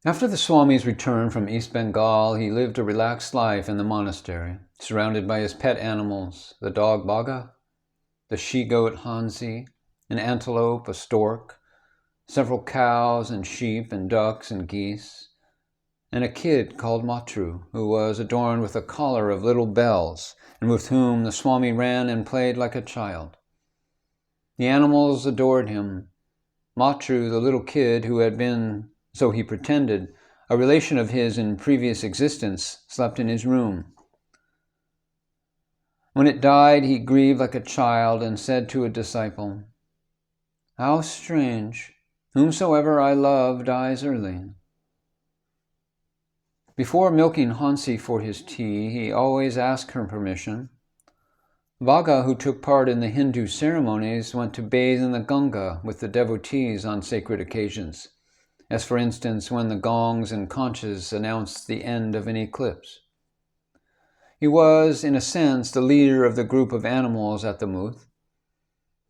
After the Swami's return from East Bengal, he lived a relaxed life in the monastery, surrounded by his pet animals, the dog Bhaga, the she-goat Hansi, an antelope, a stork, several cows and sheep and ducks and geese, and a kid called Matru, who was adorned with a collar of little bells, and with whom the Swami ran and played like a child. The animals adored him. Matru, the little kid who had been, so he pretended, a relation of his in previous existence, slept in his room. When it died, he grieved like a child and said to a disciple, "How strange! Whomsoever I love dies early." Before milking Hansi for his tea, he always asked her permission. Bhaga, who took part in the Hindu ceremonies, went to bathe in the Ganga with the devotees on sacred occasions, as for instance when the gongs and conches announced the end of an eclipse. He was, in a sense, the leader of the group of animals at the Muth.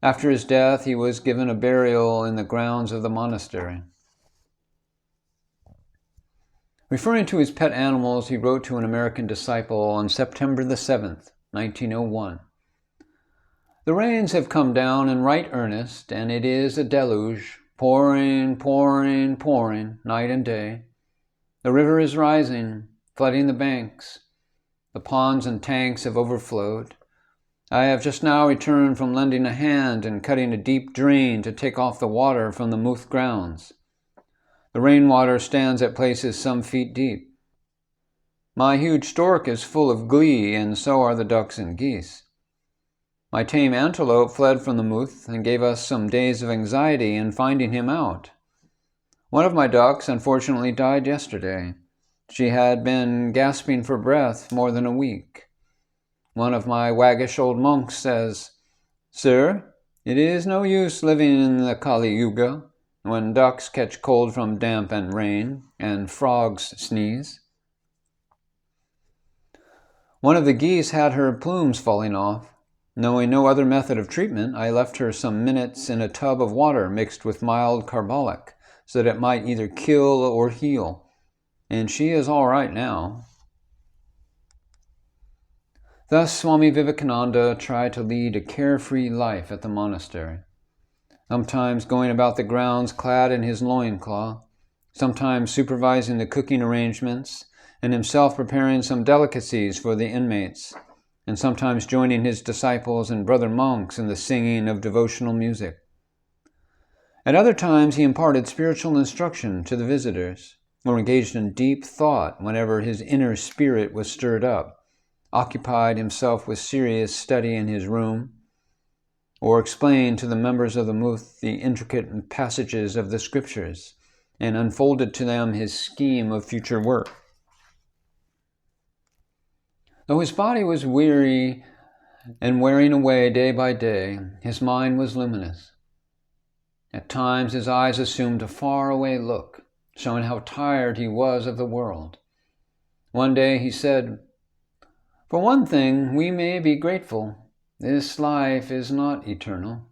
After his death, he was given a burial in the grounds of the monastery. Referring to his pet animals, he wrote to an American disciple on September the 7th, 1901. "The rains have come down in right earnest, and it is a deluge, pouring, pouring, pouring, night and day. The river is rising, flooding the banks. The ponds and tanks have overflowed. I have just now returned from lending a hand in cutting a deep drain to take off the water from the Muth grounds. The rainwater stands at places some feet deep. My huge stork is full of glee, and so are the ducks and geese. My tame antelope fled from the Muth and gave us some days of anxiety in finding him out. One of my ducks unfortunately died yesterday. She had been gasping for breath more than a week. One of my waggish old monks says, 'Sir, it is no use living in the Kali Yuga, when ducks catch cold from damp and rain, and frogs sneeze.' One of the geese had her plumes falling off. Knowing no other method of treatment, I left her some minutes in a tub of water mixed with mild carbolic, so that it might either kill or heal, and she is all right now." Thus Swami Vivekananda tried to lead a carefree life at the monastery, sometimes going about the grounds clad in his loincloth, sometimes supervising the cooking arrangements, and himself preparing some delicacies for the inmates, and sometimes joining his disciples and brother monks in the singing of devotional music. At other times he imparted spiritual instruction to the visitors, or engaged in deep thought whenever his inner spirit was stirred up, occupied himself with serious study in his room, or explained to the members of the Muth the intricate passages of the scriptures, and unfolded to them his scheme of future work. Though his body was weary and wearing away day by day, his mind was luminous. At times his eyes assumed a far-away look, showing how tired he was of the world. One day he said, "For one thing, we may be grateful. This life is not eternal."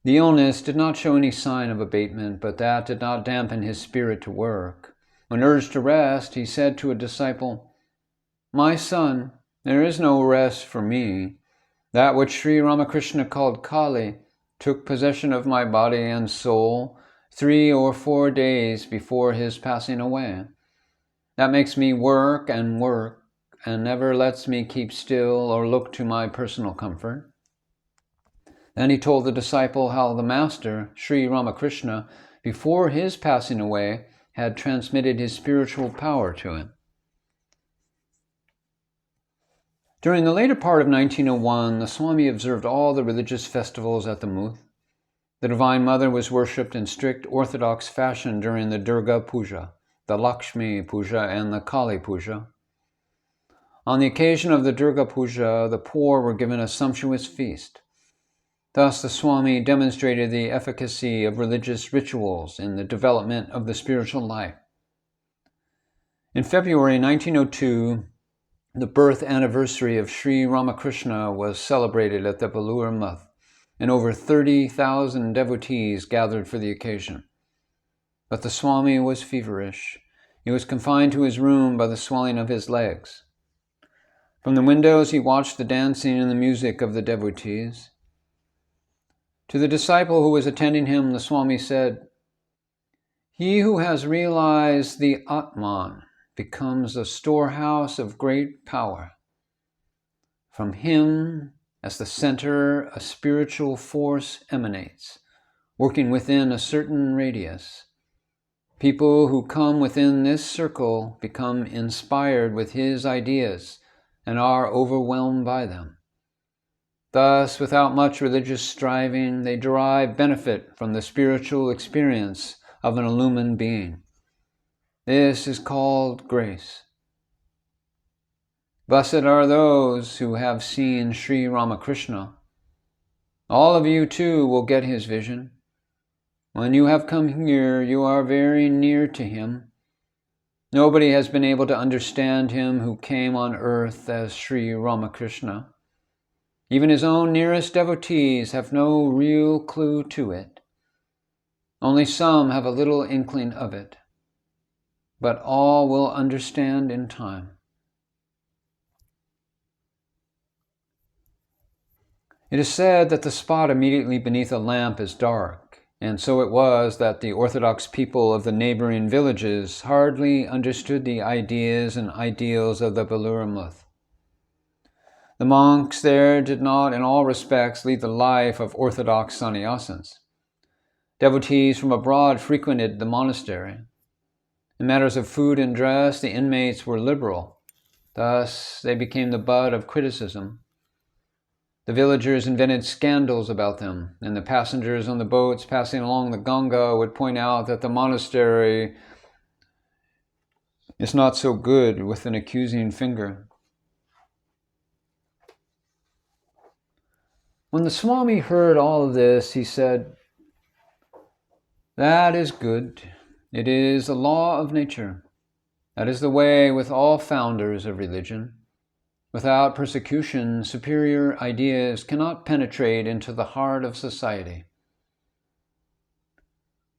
The illness did not show any sign of abatement, but that did not dampen his spirit to work. When urged to rest, he said to a disciple, "My son, there is no rest for me. That which Sri Ramakrishna called Kali took possession of my body and soul 3 or 4 days before his passing away. That makes me work, and never lets me keep still or look to my personal comfort." Then he told the disciple how the Master, Sri Ramakrishna, before his passing away, had transmitted his spiritual power to him. During the later part of 1901, the Swami observed all the religious festivals at the Muth. The Divine Mother was worshipped in strict orthodox fashion during the Durga Puja, the Lakshmi Puja, and the Kali Puja. On the occasion of the Durga Puja, the poor were given a sumptuous feast. Thus the Swami demonstrated the efficacy of religious rituals in the development of the spiritual life. In February 1902, the birth anniversary of Sri Ramakrishna was celebrated at the Belur Muth, and over 30,000 devotees gathered for the occasion. But the Swami was feverish. He was confined to his room by the swelling of his legs. From the windows he watched the dancing and the music of the devotees. To the disciple who was attending him, the Swami said, "He who has realized the Atman becomes a storehouse of great power. From him, as the center, a spiritual force emanates, working within a certain radius. People who come within this circle become inspired with his ideas and are overwhelmed by them. Thus, without much religious striving, they derive benefit from the spiritual experience of an illumined being. This is called grace. Blessed are those who have seen Sri Ramakrishna. All of you too will get his vision. When you have come here, you are very near to him. Nobody has been able to understand him who came on earth as Sri Ramakrishna. Even his own nearest devotees have no real clue to it. Only some have a little inkling of it. But all will understand in time." It is said that the spot immediately beneath a lamp is dark, and so it was that the Orthodox people of the neighboring villages hardly understood the ideas and ideals of the Balaramouth. The monks there did not in all respects lead the life of Orthodox sannyasins. Devotees from abroad frequented the monastery. In matters of food and dress, the inmates were liberal. Thus, they became the butt of criticism. The villagers invented scandals about them, and the passengers on the boats passing along the Ganga would point out that the monastery is not so good, with an accusing finger. When the Swami heard all of this, he said, "That is good. It is a law of nature. That is the way with all founders of religion. Without persecution, superior ideas cannot penetrate into the heart of society."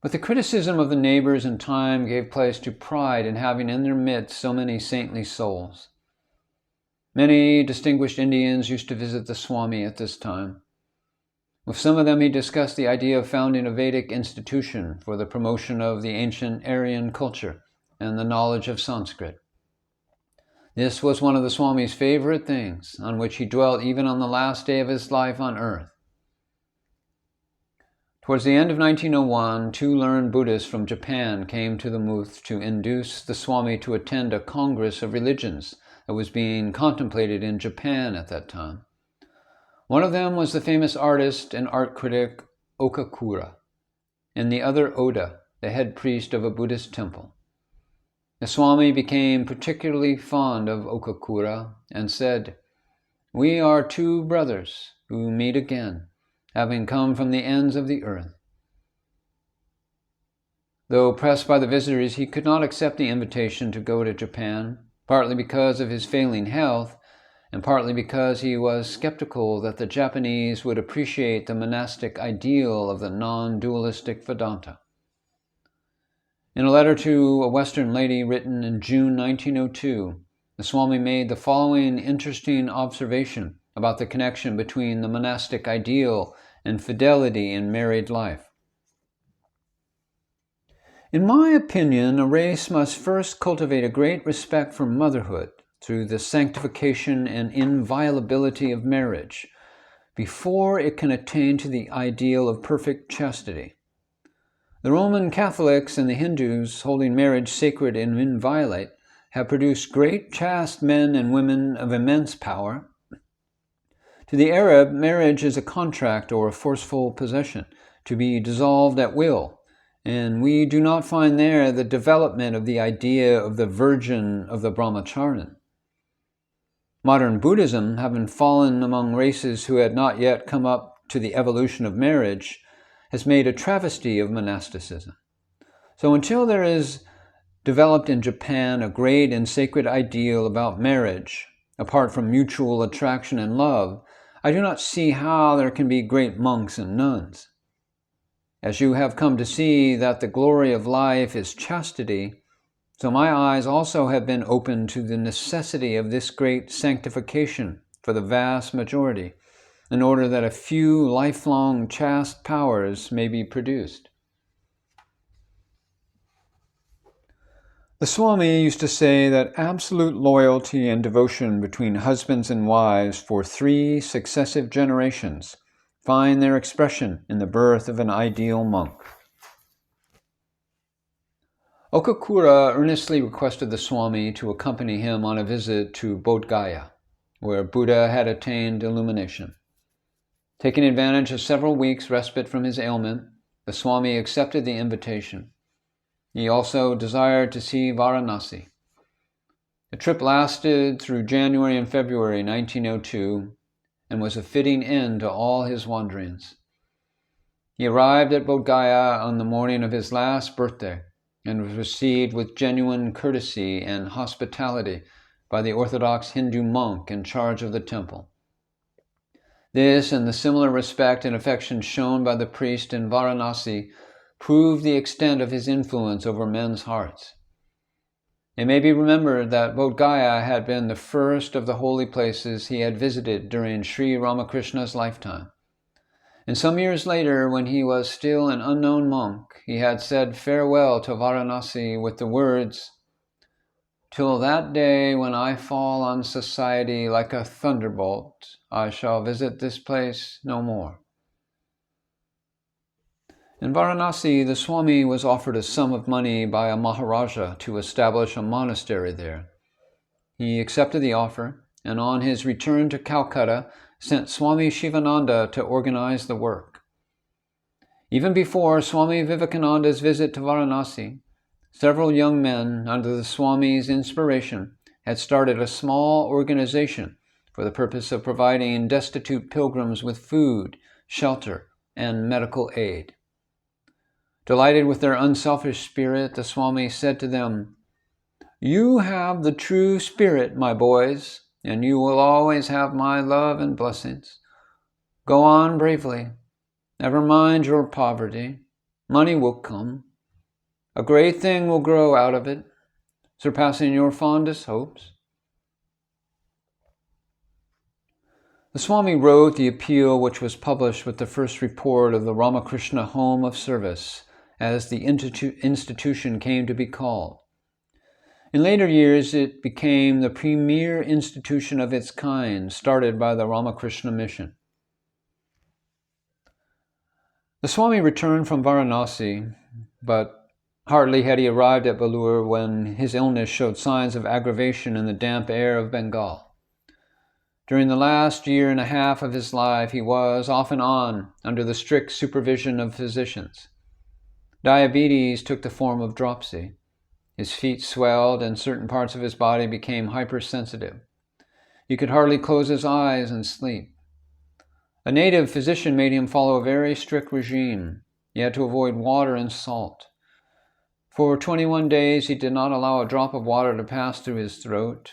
But the criticism of the neighbors in time gave place to pride in having in their midst so many saintly souls. Many distinguished Indians used to visit the Swami at this time. With some of them he discussed the idea of founding a Vedic institution for the promotion of the ancient Aryan culture and the knowledge of Sanskrit. This was one of the Swami's favorite things, on which he dwelt even on the last day of his life on earth. Towards the end of 1901, 2 learned Buddhists from Japan came to the Muth to induce the Swami to attend a Congress of Religions that was being contemplated in Japan at that time. One of them was the famous artist and art critic Okakura, and the other Oda, the head priest of a Buddhist temple. The Swami became particularly fond of Okakura and said, "We are 2 brothers who meet again, having come from the ends of the earth." Though pressed by the visitors, he could not accept the invitation to go to Japan, partly because of his failing health, and partly because he was skeptical that the Japanese would appreciate the monastic ideal of the non-dualistic Vedanta. In a letter to a Western lady written in June 1902, the Swami made the following interesting observation about the connection between the monastic ideal and fidelity in married life. "In my opinion, a race must first cultivate a great respect for motherhood through the sanctification and inviolability of marriage, before it can attain to the ideal of perfect chastity. The Roman Catholics and the Hindus, holding marriage sacred and inviolate, have produced great chaste men and women of immense power. To the Arab, marriage is a contract or a forceful possession, to be dissolved at will, and we do not find there the development of the idea of the virgin of the brahmacharin. Modern Buddhism, having fallen among races who had not yet come up to the evolution of marriage, has made a travesty of monasticism. So until there is developed in Japan a great and sacred ideal about marriage, apart from mutual attraction and love, I do not see how there can be great monks and nuns." As you have come to see that the glory of life is chastity, so my eyes also have been opened to the necessity of this great sanctification for the vast majority, in order that a few lifelong chaste powers may be produced. The Swami used to say that absolute loyalty and devotion between husbands and wives for 3 successive generations find their expression in the birth of an ideal monk. Okakura earnestly requested the Swami to accompany him on a visit to Bodh Gaya, where Buddha had attained illumination. Taking advantage of several weeks' respite from his ailment, the Swami accepted the invitation. He also desired to see Varanasi. The trip lasted through January and February 1902 and was a fitting end to all his wanderings. He arrived at Bodh Gaya on the morning of his last birthday and was received with genuine courtesy and hospitality by the Orthodox Hindu monk in charge of the temple. This and the similar respect and affection shown by the priest in Varanasi proved the extent of his influence over men's hearts. It may be remembered that Bodh Gaya had been the first of the holy places he had visited during Sri Ramakrishna's lifetime. And some years later, when he was still an unknown monk, he had said farewell to Varanasi with the words, "Till that day when I fall on society like a thunderbolt, I shall visit this place no more." In Varanasi, the Swami was offered a sum of money by a Maharaja to establish a monastery there. He accepted the offer, and on his return to Calcutta, sent Swami Shivananda to organize the work. Even before Swami Vivekananda's visit to Varanasi, several young men, under the Swami's inspiration, had started a small organization for the purpose of providing destitute pilgrims with food, shelter, and medical aid. Delighted with their unselfish spirit, the Swami said to them, "You have the true spirit, my boys, and you will always have my love and blessings. Go on bravely. Never mind your poverty. Money will come. A great thing will grow out of it, surpassing your fondest hopes." The Swami wrote the appeal which was published with the first report of the Ramakrishna Home of Service, as the institution came to be called. In later years, it became the premier institution of its kind, started by the Ramakrishna mission. The Swami returned from Varanasi, but hardly had he arrived at Belur when his illness showed signs of aggravation in the damp air of Bengal. During the last year and a half of his life, he was, off and on, under the strict supervision of physicians. Diabetes took the form of dropsy. His feet swelled and certain parts of his body became hypersensitive. He could hardly close his eyes and sleep. A native physician made him follow a very strict regime. He had to avoid water and salt. For 21 days he did not allow a drop of water to pass through his throat.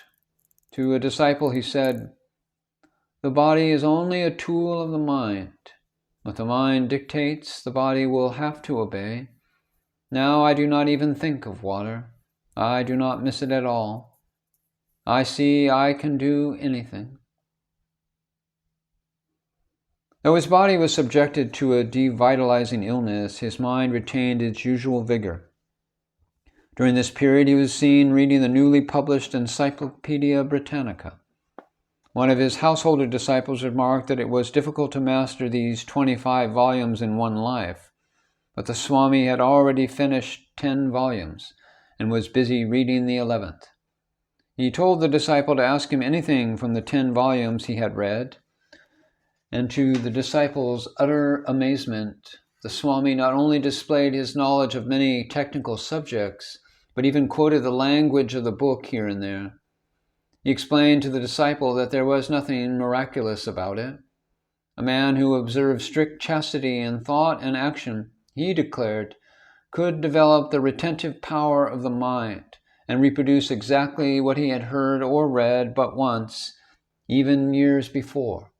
To a disciple he said, "The body is only a tool of the mind. What the mind dictates, the body will have to obey. Now I do not even think of water. I do not miss it at all. I see I can do anything." Though his body was subjected to a devitalizing illness, his mind retained its usual vigor. During this period, he was seen reading the newly published Encyclopedia Britannica. One of his householder disciples remarked that it was difficult to master these 25 volumes in one life, but the Swami had already finished 10 volumes and was busy reading the 11th. He told the disciple to ask him anything from the 10 volumes he had read, and to the disciple's utter amazement, the Swami not only displayed his knowledge of many technical subjects, but even quoted the language of the book here and there. He explained to the disciple that there was nothing miraculous about it. A man who observed strict chastity in thought and action, he declared, could develop the retentive power of the mind and reproduce exactly what he had heard or read but once, even years before.